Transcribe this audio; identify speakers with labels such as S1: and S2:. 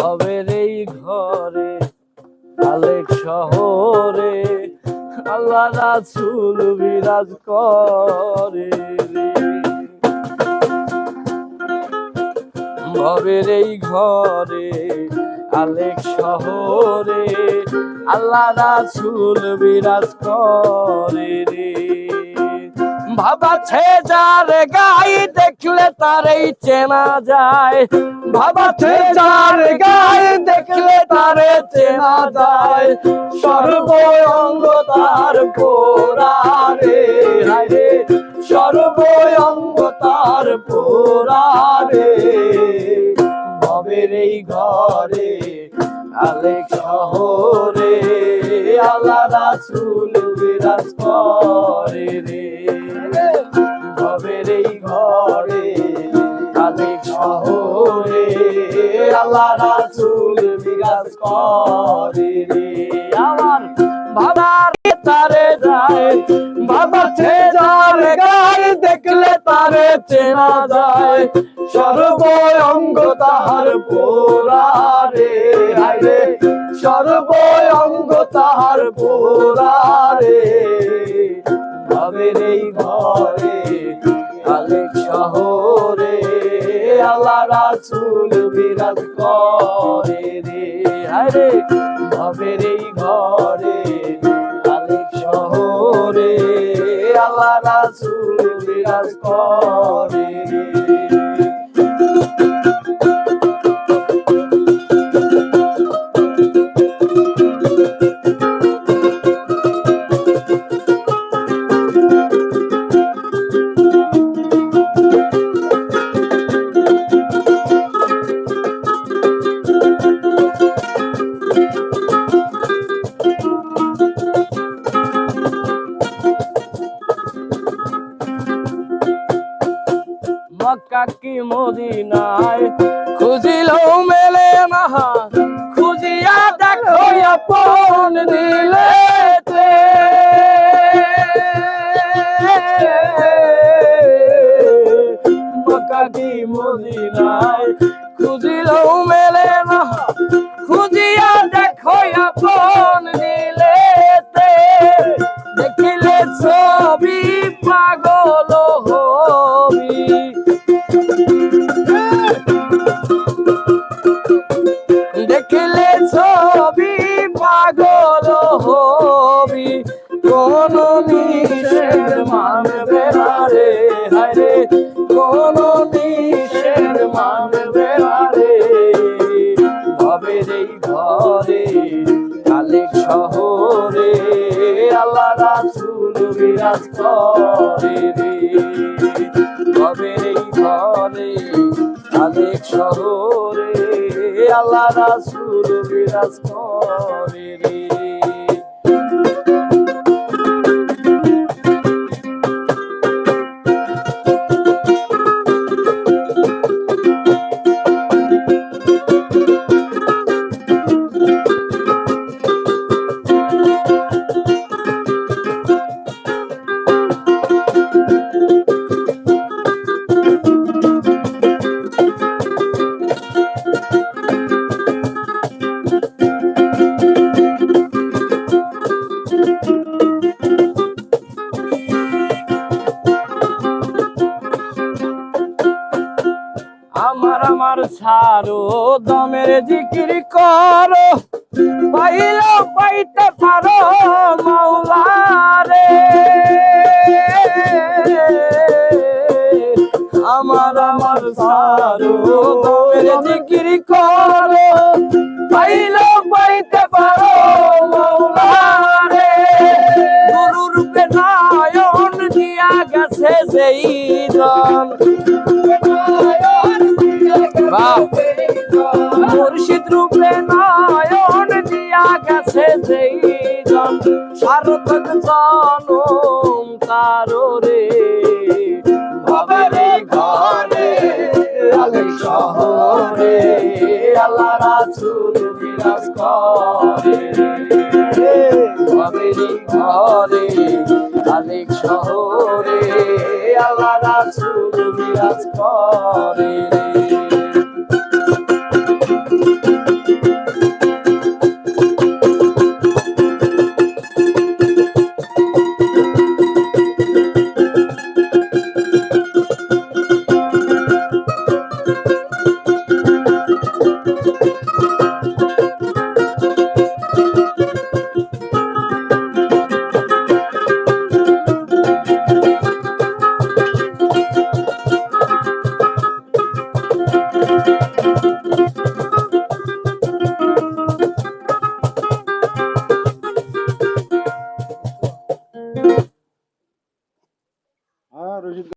S1: ভবের এই ঘরে আলেক শহরে আল্লাহ রাসূল বিরাজ করে ভবের এই ঘরে আলেক শহরে আল্লাহ রাসূল বিরাজ করে রে ভাবাছে যার গায়ে দেখলে তারই চেনা যায় ভাবাছে যার গায়ে দেখলে তারে চেনা যায় সর্ব অঙ্গ তার পোড়া রে হায়রে সর্ব অঙ্গ তার পোড়া রে ভবের এই ঘরে আলেক শহরে আল্লাহ রাসূল বিরাজ করে রে ভবের এই ঘরে আলেক শহরে আল্লাহ রাসূল বিরাজ করে রে আমার বাবার তারে যায় বাবাছে যার গায়ে দেখলে তারে চেনা যায় সর্ব অঙ্গ তাহার পোড়া রে হায়রে সর্ব অঙ্গ তাহার পোড়া রে ভবের এই ঘরে আলেক শহরে আল্লাহ রাসূল বিরাজ করে রে হায়রে ভবের এই ঘরে আলেক শহরে আল্লাহ রাসূল বিরাজ করে রে মক্কা কি মদিনায় খুঁজিলেও মেলে না খুঁজিয়া দেখো আপন দিলেতে মক্কা কি মদিনায় খুঁজিলেও মেলে না খুঁজিয়া দেখো আপন দিলেতে দেখিলে ছবি পাগল হবি দেখলে ছবি পাগল হবি কোন নিষেধ মানবে না রে হায়রে কোন নিষেধ মানবে না রে ভবের এই ঘরে আলেক শহরে আল্লাহ রাসূল বিরাজ করে রে ভবের এই ঘরে আলেক শহরে আল্লাহ রাসূল বিরাজ করে রে আমার ছাড়ো দমের জিকির করো পাইলেও পাইতে পারো মাওলা রে আমার ছাড়ো দমের জিকির করো পাইলেও পাইতে পারো মাওলা রে গুরু রূপে নয়ন দিয়া গেছে যেই জন মুর্শিদ রূপে নয়ন দিয়া গেছে যেই জন সার্থক জনম তারো রে ভবের ঘরে আলেক শহরে আল্লাহ রাসূল বিরাজ করে ভবের ঘরে আলেক শহরে আল্লাহ রাসূল বিরাজ করে
S2: রশিদ